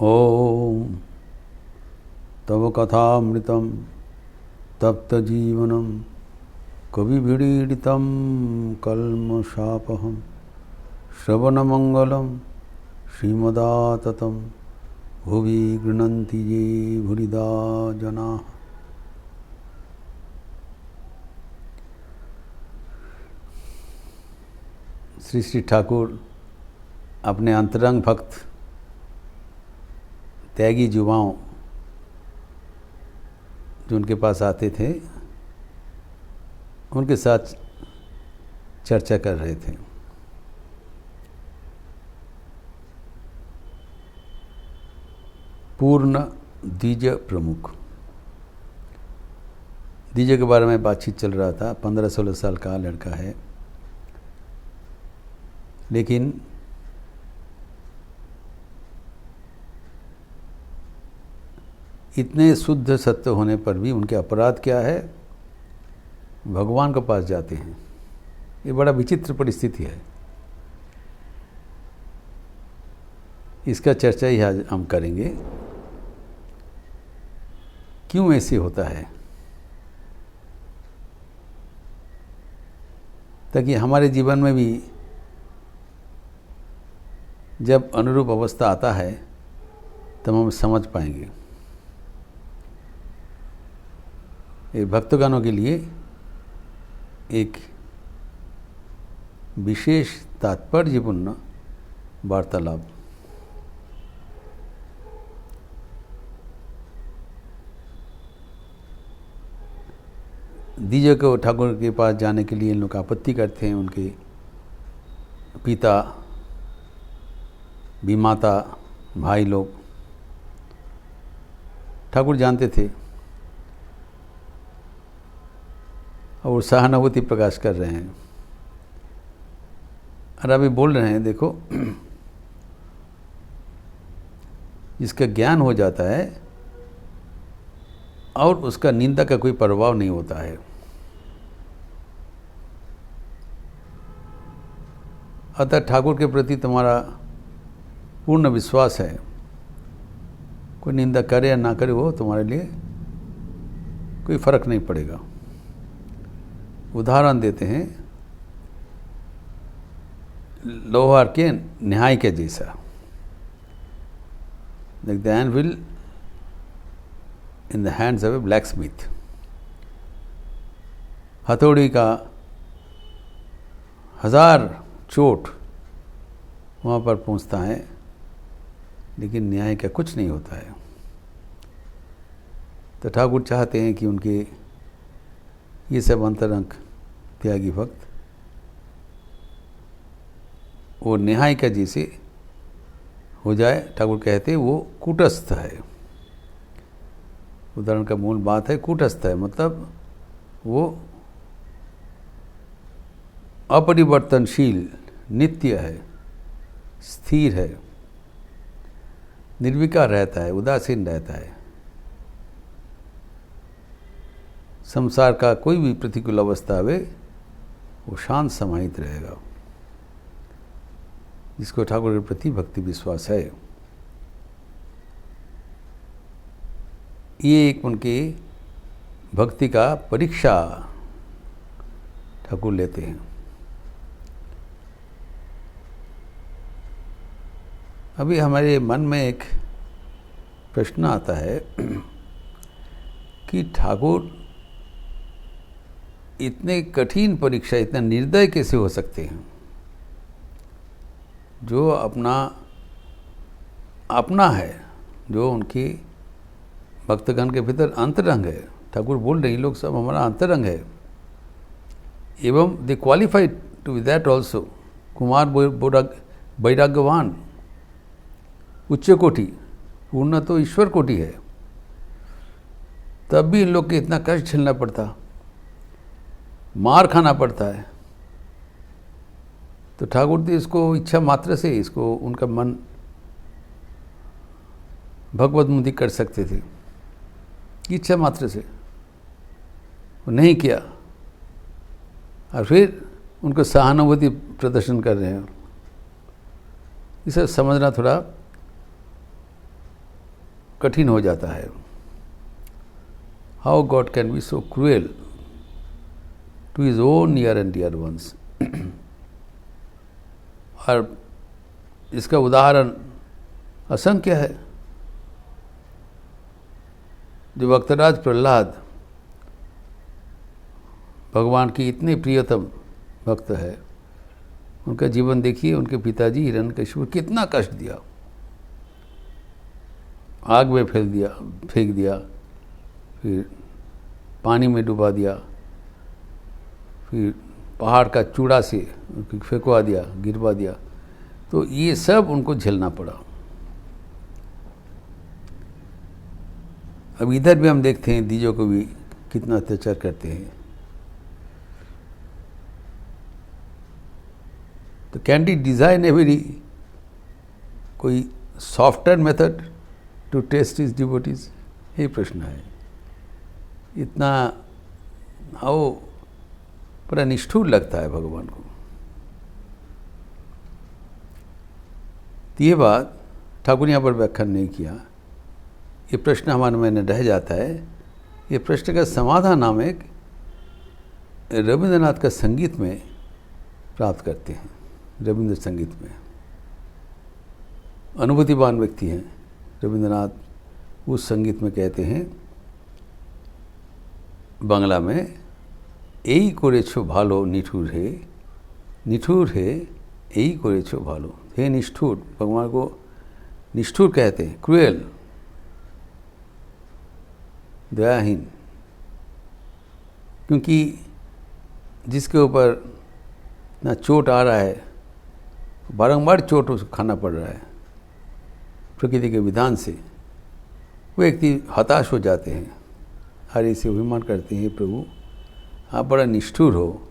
ओम तव कथामृतं तप्तजीवनं कविभिरीडितं कल्मषापहं श्रवणमंगलं श्रीमदाततं भुवि गृह्णन्ति ये भूरिदा जनाः। श्री श्री ठाकुर अपने अंतरंग भक्त त्यागी युवाओं जो उनके पास आते थे उनके साथ चर्चा कर रहे थे। पूर्ण द्विज प्रमुख द्विज के बारे में बातचीत चल रहा था। 15-16 साल का लड़का है, लेकिन इतने शुद्ध सत्य होने पर भी उनके अपराध क्या है, भगवान के पास जाते हैं। ये बड़ा विचित्र परिस्थिति है। इसका चर्चा ही आज हम करेंगे, क्यों ऐसे होता है, ताकि हमारे जीवन में भी जब अनुरूप अवस्था आता है तब हम समझ पाएंगे। ये भक्तगणों के लिए एक विशेष तात्पर्यपूर्ण वार्तालाप। द्विज को ठाकुर के पास जाने के लिए इन लोग आपत्ति करते हैं। उनके पिता, विमाता, भाई लोग ठाकुर जानते थे और सहानुभूति प्रकाश कर रहे हैं। और अभी बोल रहे हैं, देखो जिसका ज्ञान हो जाता है और उसका निंदा का कोई प्रभाव नहीं होता है। अतः ठाकुर के प्रति तुम्हारा पूर्ण विश्वास है, कोई निंदा करे या ना करे वो तुम्हारे लिए कोई फर्क नहीं पड़ेगा। उदाहरण देते हैं लोहार के न्याय के जैसा। Like the anvil in the hands of A black Smith. हथौड़ी का 1000 चोट वहाँ पर पहुँचता है, लेकिन न्याय का कुछ नहीं होता है। तो ठाकुर चाहते हैं कि उनके ये सब अंतरंग त्यागी भक्त वो न्याय का जैसे हो जाए। ठाकुर कहते हैं वो कूटस्थ है। उदाहरण का मूल बात है कूटस्थ है, मतलब वो अपरिवर्तनशील, नित्य है, स्थिर है, निर्विकार रहता है, उदासीन रहता है। संसार का कोई भी प्रतिकूल अवस्था आवे वो शांत समाहित रहेगा, जिसको ठाकुर के प्रति भक्ति विश्वास है। ये एक उनकी भक्ति का परीक्षा ठाकुर लेते हैं। अभी हमारे मन में एक प्रश्न आता है कि ठाकुर इतने कठिन परीक्षा, इतना निर्दय कैसे हो सकते हैं। जो अपना है, जो उनकी भक्तगण के भीतर अंतरंग है। ठाकुर बोल रहे हैं लोग सब हमारा अंतरंग है, एवं they qualified to be that also. कुमार वैराग्यवान, उच्च कोटि, पूर्ण तो ईश्वर कोटि है, तब भी इन लोग के इतना कष्ट झेलना पड़ता, मार खाना पड़ता है। तो ठाकुर जी इसको इच्छा मात्र से, इसको उनका मन भगवतमुखी कर सकते थे, इच्छा मात्र से। वो नहीं किया और फिर उनको सहानुभूति प्रदर्शन कर रहे हैं। इसे समझना थोड़ा कठिन हो जाता है। How God can be so cruel to his own near and dear ones. और इसका उदाहरण असंख्य है। जो भक्तराज प्रहलाद भगवान की इतने प्रियतम भक्त है, उनका जीवन देखिए। उनके पिताजी हिरण्यकशिपु कितना कष्ट दिया, आग में फेंक दिया, फिर पानी में डुबा दिया, फिर पहाड़ का चूड़ा से फेंकवा दिया, गिरवा दिया। तो ये सब उनको झेलना पड़ा। अब इधर भी हम देखते हैं द्विजों को भी कितना अत्याचार करते हैं। तो कैन डी डिज़ाइन एवरी कोई software method to test his devotees, ये प्रश्न है। इतना आओ बड़ा निष्ठुर लगता है भगवान को। तो ये बात ठाकुर यहाँ पर व्याख्यान नहीं किया। ये प्रश्न हमारे मन में रह जाता है। ये प्रश्न का समाधान हम एक रविंद्रनाथ का संगीत में प्राप्त करते हैं। रविंद्र संगीत में अनुभूतिवान व्यक्ति हैं रविंद्रनाथ। उस संगीत में कहते हैं बांग्ला में, এই করেছো ভালো निठुर है এই করেছো ভালো। हे निष्ठुर, भगवान को निष्ठुर कहते हैं, क्रूएल, दयाहीन। क्योंकि जिसके ऊपर ना चोट आ रहा है, बारंबार चोट उसको खाना पड़ रहा है प्रकृति के विधान से, वो व्यक्ति हताश हो जाते हैं, हरि से अभिमान करते हैं, प्रभु आप बड़ा निष्ठुर हो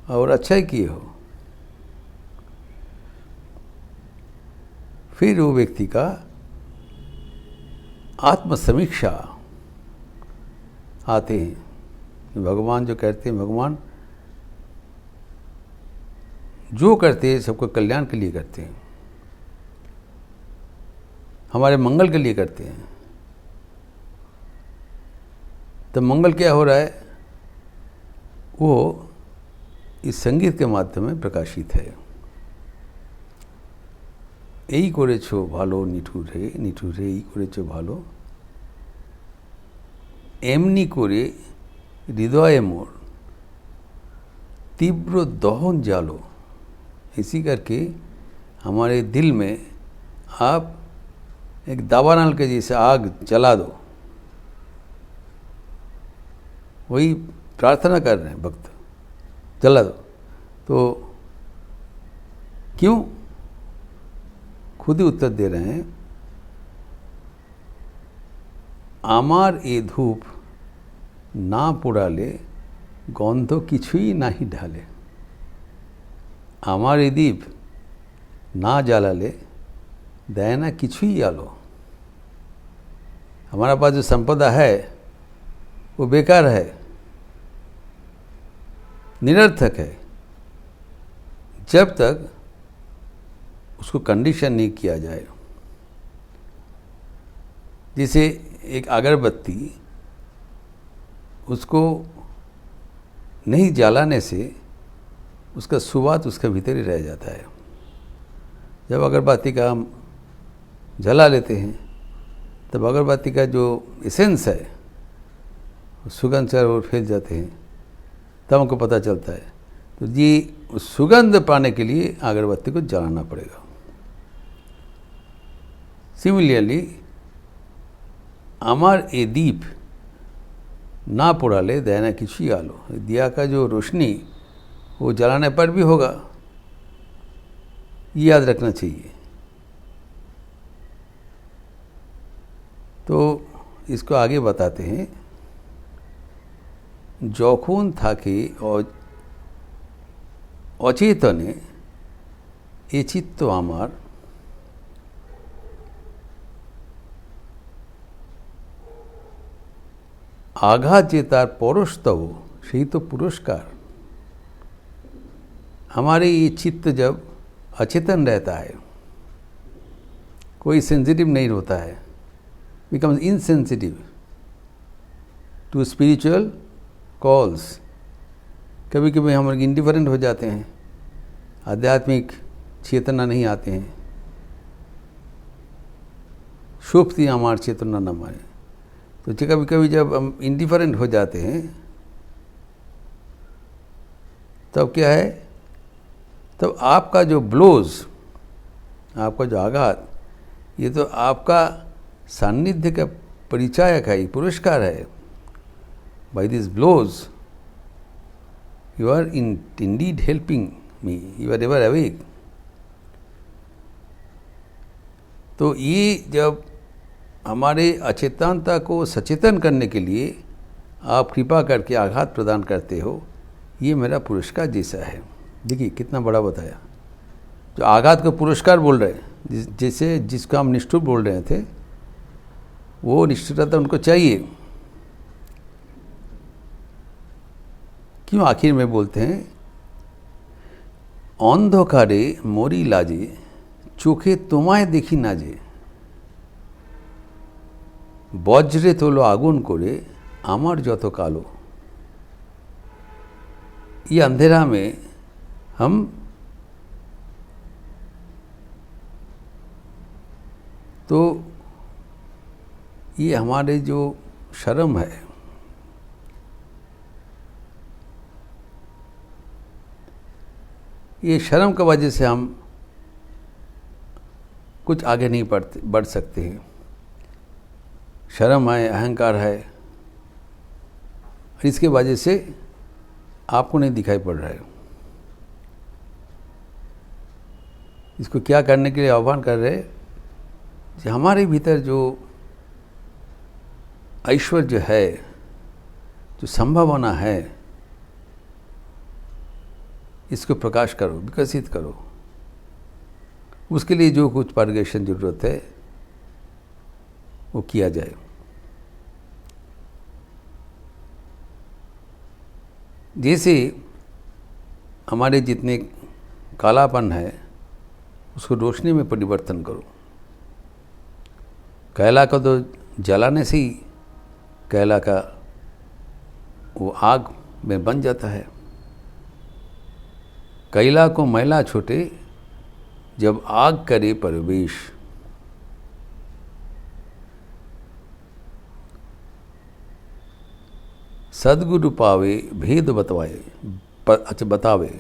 और अच्छा ही किए हो। फिर वो व्यक्ति का आत्मसमीक्षा आते हैं। भगवान जो कहते हैं, भगवान जो करते हैं सबको कल्याण के लिए करते हैं, हमारे मंगल के लिए करते हैं। तो मंगल क्या हो रहा है, वो इस संगीत के माध्यम में प्रकाशित है। এই করেছো ভালো নিঠুরে এই করেছো ভালো, এমনি করে হৃদয়ে মোর तीव्र दहन जालो। इसी करके हमारे दिल में आप एक दावानल के जैसे आग जला दो। वही प्रार्थना कर रहे हैं भक्त, जला दो। तो क्यों? खुद ही उत्तर दे रहे हैं, आमार ए धूप ना पोड़ाले गंध किछुई नहीं ढाले। आमार ए दीप ना जलाले देय ना किछुई आलो। हमारा पास जो संपदा है वो बेकार है, निरर्थक है, जब तक उसको कंडीशन नहीं किया जाए। जैसे एक अगरबत्ती, उसको नहीं जलाने से उसका सुवास उसके भीतर ही रह जाता है। जब अगरबत्ती का हम जला लेते हैं तब अगरबत्ती का जो एसेंस है, सुगंध से और फैल जाते हैं, तब हमको पता चलता है। तो ये उस सुगंध पाने के लिए अगरबत्ती को जलाना पड़ेगा। सिमिलरली आमार ए दीप ना पोड़ाले देना किसी आलो। दिया का जो रोशनी वो जलाने पर भी होगा, ये याद रखना चाहिए। तो इसको आगे बताते हैं, যখন থাকে অচেতনে এ চিত্ত আমার, आघात जे तार परस्तव सही तो पुरस्कार। हमारे ये चित्त जब अचेतन रहता है, कोई सेंसिटिव नहीं होता है, becomes insensitive to spiritual calls. कभी कभी हम इंडिफरेंट हो जाते हैं, आध्यात्मिक चेतना नहीं आते हैं, शुभती हमार चेतना न माने। तो कभी कभी जब हम इंडिफरेंट हो जाते हैं तब क्या है, तब आपका जो ब्लोज, आपका जो आघात, ये तो आपका सान्निध्य का परिचायक है, पुरस्कार है। By this blows you are indeed helping me, you are ever awake. तो ये जब हमारे अचेतनता को सचेतन करने के लिए आप कृपा करके आघात प्रदान करते हो, ये मेरा पुरस्कार जैसा है। देखिए कितना बड़ा बताया। जो आघात को पुरस्कार बोल रहे हैं, जैसे जिसको हम निष्ठुर बोल रहे थे, वो निष्ठुरता उनको चाहिए। क्यों आखिर में बोलते हैं, अंधकारे मोरी लाजे चोखे तुम्हारे देखी ना जे, বজ্রে তোলো আগুন করে আমার যত কালো। ये अंधेरा में हम तो ये हमारे जो शर्म है, ये शर्म की वजह से हम कुछ आगे नहीं बढ़ सकते हैं। शर्म है, अहंकार है, इसके वजह से आपको नहीं दिखाई पड़ रहा है। इसको क्या करने के लिए आह्वान कर रहे हैं कि हमारे भीतर जो ऐश्वर्य है, जो संभावना है, इसको प्रकाश करो, विकसित करो। उसके लिए जो कुछ पर्गेशन जरूरत है वो किया जाए। जैसे हमारे जितने कालापन है उसको रोशनी में परिवर्तन करो। कैला को तो जलाने से ही कैला का वो आग में बन जाता है। कैला को मैला छूटे जब आग करे प्रवेश। सदगुरु पावे भेद बतवाए, अच्छा बतावे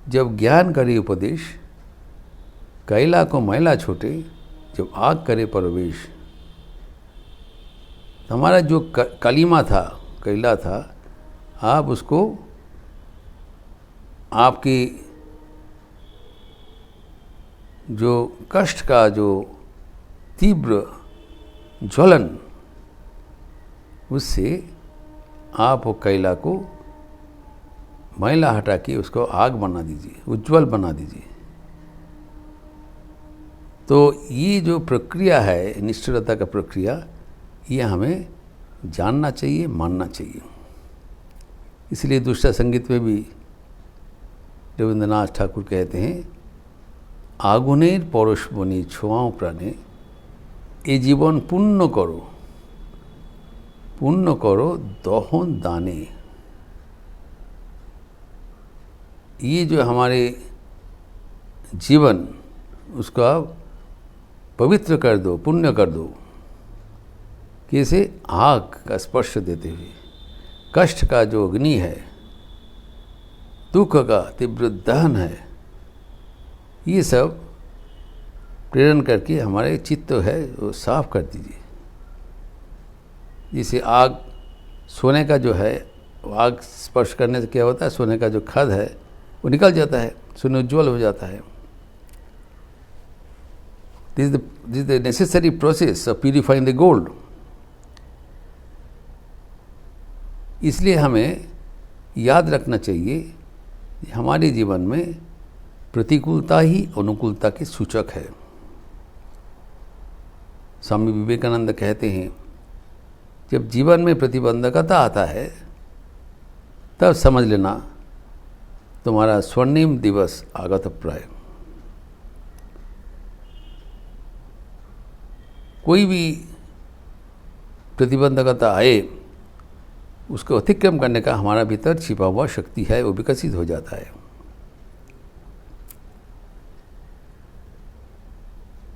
जब ज्ञान करे उपदेश। कैला को मैला छूटे जब आग करे प्रवेश। हमारा जो कलीमा था, कैला था, आप उसको आपकी जो कष्ट का जो तीव्र ज्वलन, उससे आप वो कैला को मैला हटा के उसको आग बना दीजिए, उज्जवल बना दीजिए। तो ये जो प्रक्रिया है, निष्ठुरता का प्रक्रिया, ये हमें जानना चाहिए, मानना चाहिए। इसलिए दूसरा संगीत में भी रविंद्रनाथ ठाकुर कहते हैं, आगुनेर परशमणि ছোঁয়াও প্রাণে ए जीवन पुण्य करो, पुण्य करो दहन दाने। ये जो हमारे जीवन, उसको आप पवित्र कर दो, पुण्य कर दो। कैसे? आग का स्पर्श देते हुए। कष्ट का जो अग्नि है, दुख का तीव्र दहन है, ये सब प्रेरण करके हमारे चित्त है वो साफ कर दीजिए। जैसे आग, सोने का जो है, आग स्पर्श करने से क्या होता है, सोने का जो खद है वो निकल जाता है, सोने उज्ज्वल हो जाता है। This is the necessary process of purifying the gold. इसलिए हमें याद रखना चाहिए कि हमारे जीवन में प्रतिकूलता ही अनुकूलता के सूचक है। स्वामी विवेकानंद कहते हैं, जब जीवन में प्रतिबंधकता आता है तब समझ लेना तुम्हारा स्वर्णिम दिवस आगत प्राय। कोई भी प्रतिबंधकता आए उसको अतिक्रम करने का हमारा भीतर छिपा हुआ शक्ति है, वो विकसित हो जाता है।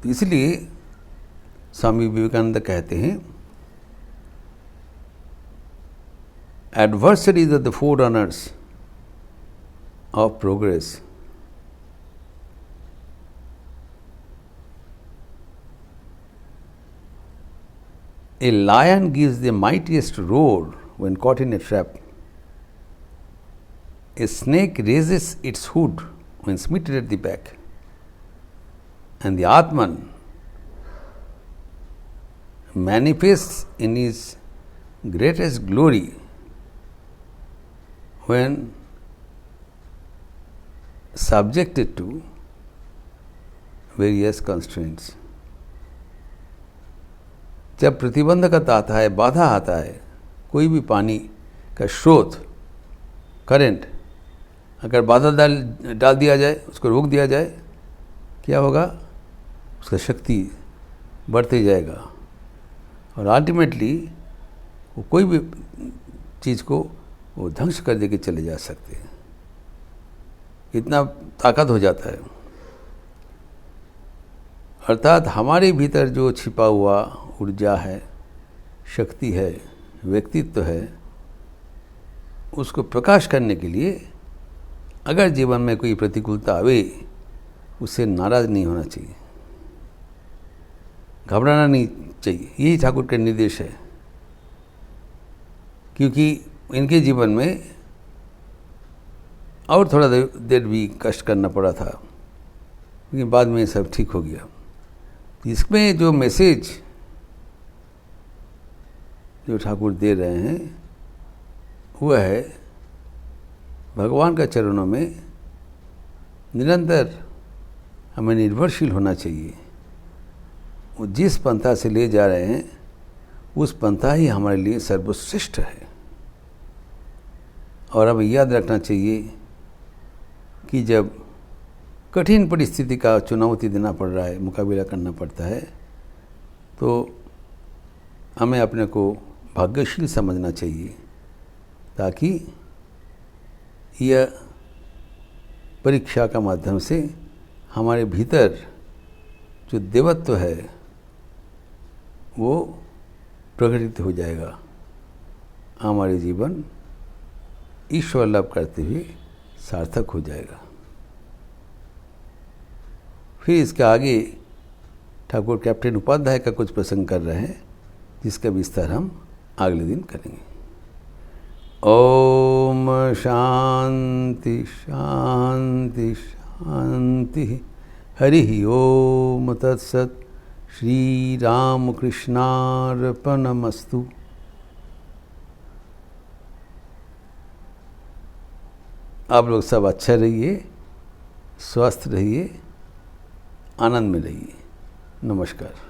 तो इसलिए स्वामी विवेकानंद कहते हैं, adversaries are the forerunners of progress. A lion gives the mightiest roar when caught in a trap. A snake raises its hood when smitten at the back. And the Atman manifests in his greatest glory when subjected to various constraints. जब प्रतिबंधकता आता है, बाधा आता है, कोई भी पानी का स्रोत, करंट, अगर बाधा डाल दिया जाए, उसको रोक दिया जाए, क्या होगा? उसका शक्ति बढ़ते जाएगा और अल्टीमेटली वो कोई भी चीज़ को वो ध्वंस कर दे के चले जा सकते हैं, इतना ताकत हो जाता है। अर्थात हमारे भीतर जो छिपा हुआ ऊर्जा है, शक्ति है, व्यक्तित्व है, उसको प्रकाश करने के लिए अगर जीवन में कोई प्रतिकूलता आवे, उससे नाराज़ नहीं होना चाहिए, घबराना नहीं चाहिए। यही ठाकुर का निर्देश है, क्योंकि इनके जीवन में और थोड़ा देर भी कष्ट करना पड़ा था, लेकिन बाद में सब ठीक हो गया। इसमें जो मैसेज जो ठाकुर दे रहे हैं वह है भगवान का चरणों में निरंतर हमें निर्भरशील होना चाहिए। वो जिस पंथा से ले जा रहे हैं उस पंथा ही हमारे लिए सर्वश्रेष्ठ है। और हमें याद रखना चाहिए कि जब कठिन परिस्थिति का चुनौती देना पड़ रहा है, मुकाबला करना पड़ता है, तो हमें अपने को भाग्यशील समझना चाहिए, ताकि यह परीक्षा का माध्यम से हमारे भीतर जो देवत्व है वो प्रकटित हो जाएगा, हमारे जीवन ईश्वर लाभ करते हुए सार्थक हो जाएगा। फिर इसके आगे ठाकुर कैप्टन उपाध्याय का कुछ प्रसंग कर रहे हैं, जिसका विस्तार हम अगले दिन करेंगे। ओम शांति शांति शांति। हरि ओम तत्सत। श्री राम कृष्णार्पणमस्तु। आप लोग सब अच्छे रहिए, स्वस्थ रहिए, आनंद में रहिए। नमस्कार।